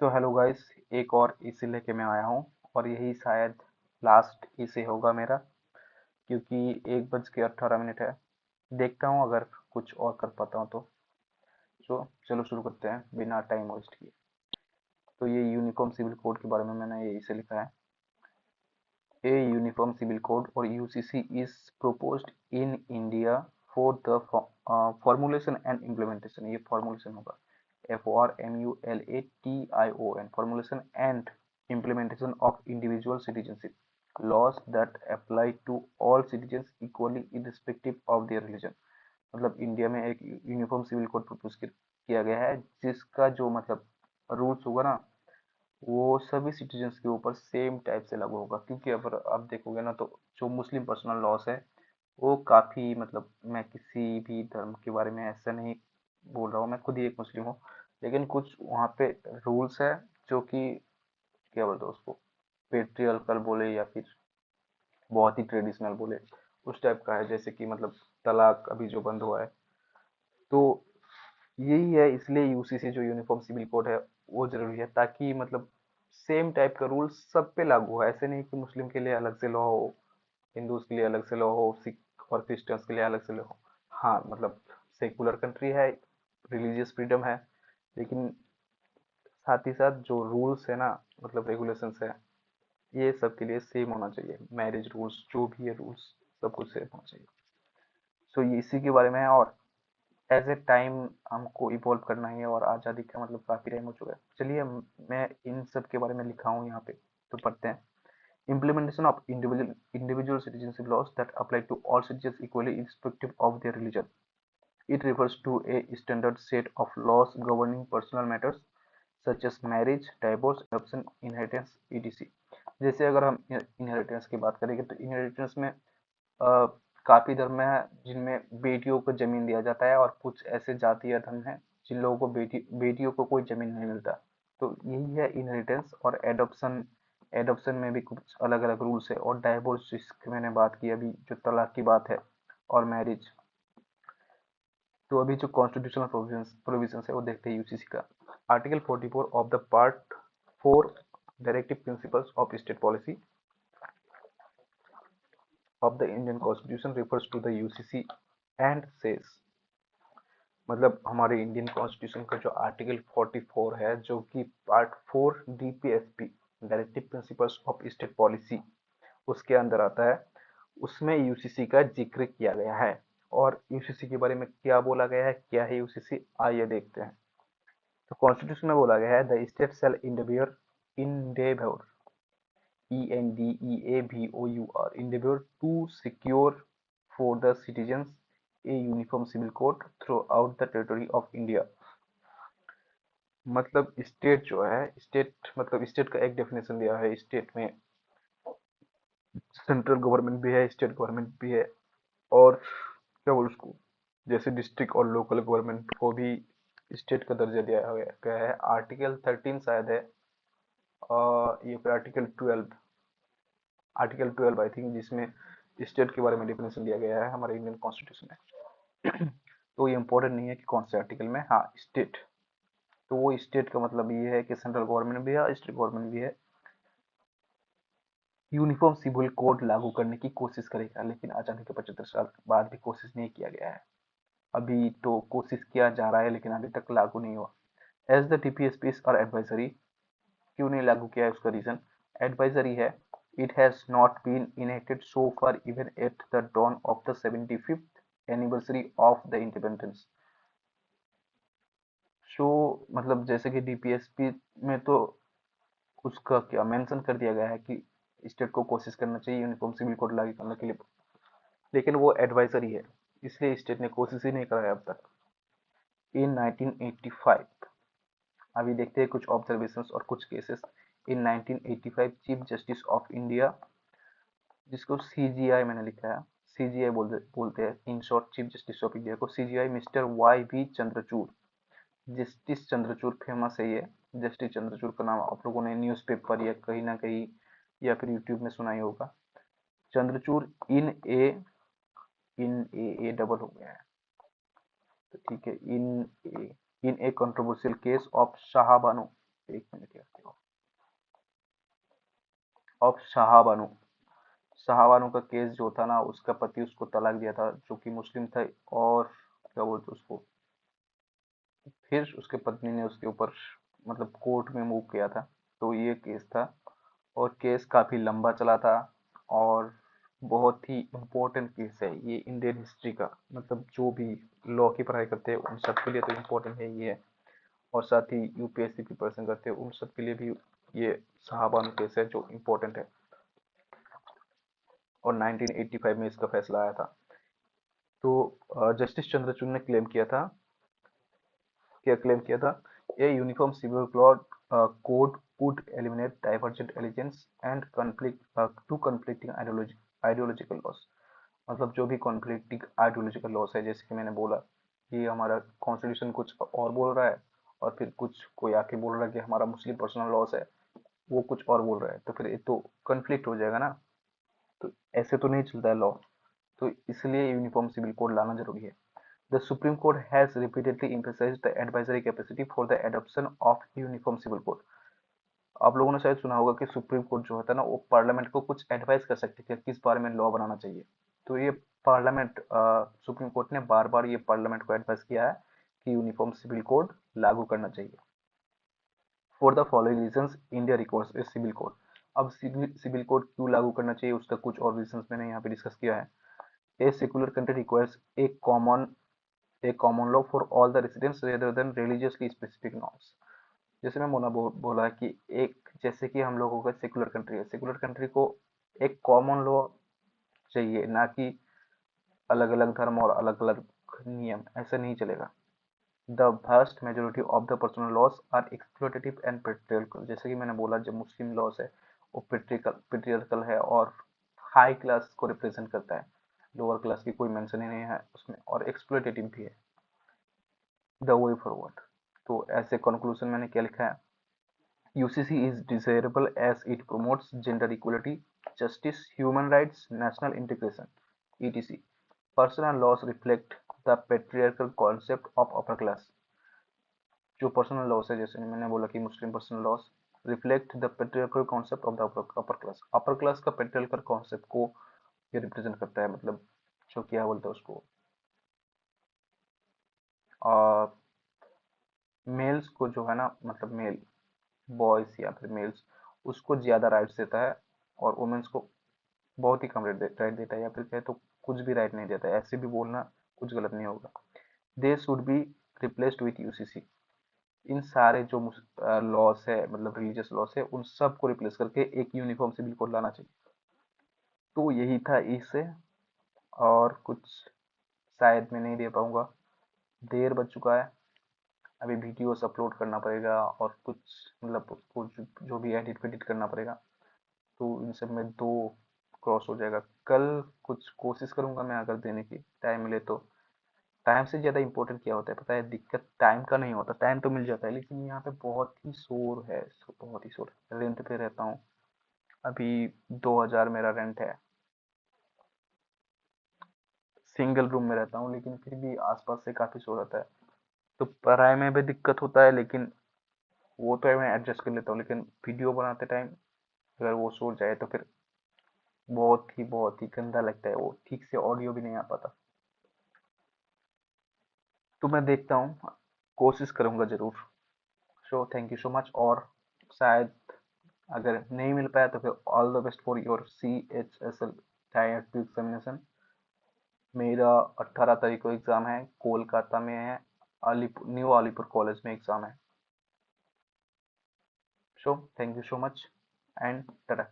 तो hello guys, एक और इसी लेके मैं आया हूँ और यही शायद लास्ट इसे होगा मेरा, क्योंकि 1:18 है। देखता हूँ अगर कुछ और कर पाता हूँ तो। चलो शुरू करते हैं बिना टाइम वेस्ट किए। तो ये यूनिफॉर्म सिविल कोड के बारे में मैंने ये इसे लिखा है। A uniform civil code or UCC is proposed in India for the formulation and implementation। ये formulation होगा, FORMULATION, formulation and implementation of individual citizenship laws that apply to all citizens equally irrespective of their religion। मतलब India में एक uniform civil code propose किया गया है, जिसका जो मतलब रूल्स होगा ना, वो सभी सिटीजन्स के ऊपर सेम टाइप से लागू होगा। क्योंकि अगर आप देखोगे ना, तो जो मुस्लिम पर्सनल लॉस है वो काफ़ी, मतलब मैं किसी भी धर्म के बारे में ऐसा नहीं बोल रहा हूँ, मैं खुद ही एक मुस्लिम हूँ, लेकिन कुछ वहाँ पे रूल्स है जो कि क्या बोलते हैं उसको, पेट्रियर्कल बोले या फिर बहुत ही ट्रेडिशनल बोले, उस टाइप का है। जैसे कि मतलब तलाक अभी जो बंद हुआ है, तो यही है। इसलिए यूसीसी जो यूनिफॉर्म सिविल कोड है वो जरूरी है, ताकि मतलब सेम टाइप का रूल सब पे लागू हो। ऐसे नहीं कि मुस्लिम के लिए अलग से लॉ हो, हिंदूज के लिए अलग से लॉ हो, सिख और क्रिश्चियंस के लिए अलग से लॉ हो। हाँ मतलब सेकुलर कंट्री है, रिलीजियस फ्रीडम है, लेकिन साथ ही साथ जो रूल्स है ना, मतलब रेगुलेशंस है, ये सब के लिए सेम होना चाहिए। मैरिज रूल्स जो भी है रूल्स, सब कुछ सेम होना चाहिए। सो ये इसी के बारे में है। और एज ए टाइम हमको इवॉल्व करना ही है, और आज़ादी का मतलब काफ़ी टाइम हो चुका है। चलिए मैं इन सब के बारे में लिखा हूँ यहाँ पे, तो पढ़ते हैं। Implementation of individual citizenship laws that apply to all citizens equally irrespective of their religion. It refers to a standard set of laws governing personal matters such as marriage, divorce, adoption, inheritance, etc. जैसे अगर हम inheritance की बात करेंगे, तो inheritance में काफी धर्म है जिनमें बेटियों को जमीन दिया जाता है, और कुछ ऐसे जातीय धर्म है जिन लोगों को बेटियों को कोई जमीन नहीं मिलता। तो यही है इनहेरिटेंस। और एडॉप्शन, एडॉप्शन में भी कुछ अलग अलग रूल्स है। और डाइवोर्स जिसकी मैंने बात की अभी, जो तलाक की बात है, और मैरिज। तो अभी जो कॉन्स्टिट्यूशनल प्रोविजंस है वो देखते हैं यूसीसी का। Article 44 of the part 4 directive principles of state policy of the Indian Constitution refers to the UCC and says, मतलब हमारे इंडियन कॉन्स्टिट्यूशन का जो आर्टिकल 44 है, जो कि part 4 DPSP directive principles of state policy उसके अंदर आता है, उसमें यूसीसी का जिक्र किया गया है। और यूसीसी के बारे में क्या बोला गया है, क्या है यूसीसी, आइए देखते हैं। तो कॉन्स्टिट्यूशन में बोला गया है, the state shall Endeavour endeavor to secure for the citizens a uniform civil code throughout the territory of India। मतलब स्टेट जो है, स्टेट मतलब स्टेट का एक डेफिनेशन दिया है। स्टेट में सेंट्रल गवर्नमेंट भी है, स्टेट गवर्नमेंट भी है, और क्या बोल उसको, जैसे डिस्ट्रिक्ट और लोकल गवर्नमेंट को भी स्टेट का दर्जा दिया गया है। आर्टिकल 13 शायद है, ये आर्टिकल 12 आई थिंक, जिसमें स्टेट के बारे में डिफिनेशन दिया गया है हमारे इंडियन कॉन्स्टिट्यूशन में। तो ये इम्पोर्टेंट नहीं है कि कौन से आर्टिकल में। हाँ स्टेट, तो वो स्टेट का मतलब ये है कि सेंट्रल गवर्नमेंट भी है, स्टेट गवर्नमेंट भी है, यूनिफॉर्म सिविल कोड लागू करने की कोशिश करेगा। लेकिन आजादी के 75 साल बाद भी कोशिश नहीं किया गया है। अभी तो कोशिश किया जा रहा है, लेकिन अभी तक लागू नहीं हुआ। एज द टीपीएसपी और एडवाइजरी, क्यों नहीं लागू किया है उसका रीजन एडवाइजरी है। It has not been enacted so far even at the dawn of the 75th anniversary of the independence। सो मतलब जैसे कि डीपीएसपी में तो उसका क्या मेंशन कर दिया गया है कि स्टेट को कोशिश करना चाहिए यूनिफॉर्म सिविल कोड लागू करने के लिए, लेकिन वो एडवाइजरी है, इसलिए स्टेट ने कोशिश ही नहीं करा है अब तक। इन 1985, अभी देखते हैं कुछ ऑब्जर्वेशंस और कुछ cases. In 1985 chief justice of India, जिसको सीजीआई मैंने लिखा है, सीजीआई बोलते हैं in short, chief justice of India को CJI, mister Y V Chandrachud. Justice Chandrachud famous है ये। जस्टिस चंद्रचूड़ का नाम आप लोगों ने न्यूज़पेपर या कहीं ना कहीं या फिर यूट्यूब में सुना ही होगा। चंद्रचूड़ इन ए डबल हो गया है, तो ठीक है, इन ए कंट्रोवर्शियल केस ऑफ शाहबानो एक मिनट यार देखो। अब शाहबानू, शाहबानू का केस जो था ना, उसका पति उसको तलाक दिया था जो कि मुस्लिम था, और क्या बोलते उसको, फिर उसके पत्नी ने उसके ऊपर मतलब कोर्ट में मूव किया था। तो ये केस था, और केस काफी लंबा चला था, और बहुत ही इम्पोर्टेंट केस है ये इंडियन हिस्ट्री का। मतलब जो भी लॉ की पढ़ाई करते हैं उन सब के लिए तो इम्पोर्टेंट है ये, और साथ ही यूपीएससी प्रिपरेशन करते हैं उन सब के लिए भी ये शाहबानो केस है जो इम्पोर्टेंट है। और 1985 में इसका फैसला आया था। तो जस्टिस चंद्रचूड़ ने क्लेम किया था, क्या क्लेम किया था, a uniform civil code would eliminate divergent allegiance and conflicting ideological laws। मतलब जो भी कॉन्फ्लिक्टिंग आइडियोलॉजिकल लॉस है, जैसे कि मैंने बोला कि हमारा कॉन्स्टिट्यूशन कुछ और बोल रहा है, और फिर कुछ कोई आके बोल रहा है कि हमारा मुस्लिम पर्सनल लॉस है, वो कुछ और बोल रहा है, तो फिर ये तो कन्फ्लिक्ट हो जाएगा ना। तो ऐसे तो नहीं चलता है लॉ, तो इसलिए यूनिफॉर्म सिविल कोड लाना जरूरी है। The Supreme Court has repeatedly emphasized the advisory capacity for the adoption of uniform civil code। आप लोगों ने शायद सुना होगा कि सुप्रीम कोर्ट जो होता है ना, वो पार्लियामेंट को कुछ एडवाइस कर सकती है किस बारे में लॉ बनाना चाहिए। तो ये पार्लियामेंट, सुप्रीम कोर्ट ने बार बार ये पार्लियामेंट को एडवाइस किया है कि यूनिफॉर्म सिविल कोड लागू करना चाहिए। For the following reasons India requires a civil code. अब सिविल कोड क्यों लागू करना चाहिए, उसका कुछ और रीजंस मैंने यहाँ पे डिस्कस किया है। A secular country requires a common law for all the residents rather than religiously specific norms. जैसे मैं बोला कि एक, जैसे कि हम लोगों का सेकुलर कंट्री है, सेकुलर कंट्री को एक कॉमन लॉ चाहिए, ना कि अलग अलग धर्म और अलग अलग नियम, ऐसा नहीं चलेगा। The vast majority of the personal laws are exploitative and patriarchal. जैसे कि मैंने बोला, जो मुस्लिम लॉस है वो पेट्रियर्कल है और हाई क्लास को रिप्रेजेंट करता है, लोअर क्लास की कोई मेंशन ही नहीं है उसमें, और एक्सप्लोटेटिव भी है। द वे फॉरवर्ड, तो ऐसे कंक्लूजन मैंने क्या लिखा है, UCC is desirable as it promotes gender equality, justice, human rights, national integration, etc. Personal laws reflect the patriarchal concept of upper class। जो पर्सनल लॉस है, जैसे मैंने बोला कि Muslim personal laws reflect the patriarchal concept of the upper class. Upper class का patriarchal concept को ये represent करता है। मतलब जो क्या बोलते हैं उसको, मेल्स को जो है ना, मतलब मेल बॉयज या फिर मेल्स, उसको ज्यादा राइट्स देता है, और वुमेन्स को बहुत ही कम राइट देता है, या फिर कहे तो कुछ भी राइट नहीं देता है। ऐसे भी बोलना कुछ गलत नहीं होगा। They should be replaced with UCC. इन सारे जो लॉस है, मतलब रिलीजियस लॉस है, उन सब को रिप्लेस करके एक यूनिफॉर्म सिविल कोड लाना चाहिए। तो यही था इससे, और कुछ शायद मैं नहीं दे पाऊंगा, देर बज चुका है। अभी वीडियोस अपलोड करना पड़ेगा, और कुछ मतलब उसको जो भी एडिट वेडिट करना पड़ेगा, तो इन सब में दो क्रॉस हो जाएगा। कल कुछ कोशिश करूंगा मैं, अगर देने की टाइम मिले तो। टाइम से ज़्यादा इंपॉर्टेंट क्या होता है पता है, दिक्कत टाइम का नहीं होता, टाइम तो मिल जाता है, लेकिन यहाँ पे बहुत ही शोर है, बहुत ही शोर। रेंट पे रहता हूँ, अभी 2000 मेरा रेंट है, सिंगल रूम में रहता हूँ, लेकिन फिर भी आसपास से काफ़ी शोर आता है। तो पढ़ाई में भी दिक्कत होता है, लेकिन वो तो मैं एडजस्ट कर लेता हूँ, लेकिन वीडियो बनाते टाइम अगर वो शोर जाए तो फिर बहुत ही गंदा लगता है, वो ठीक से ऑडियो भी नहीं आ पाता। तो मैं देखता हूँ, कोशिश करूंगा जरूर। So thank you so much, और शायद अगर नहीं मिल पाया तो फिर all the best for your CHSL tyre 2 examination. मेरा 18 तारीख को एग्ज़ाम है, कोलकाता में है, न्यू अलीपुर कॉलेज में एग्ज़ाम है। So thank you so much, and Tata.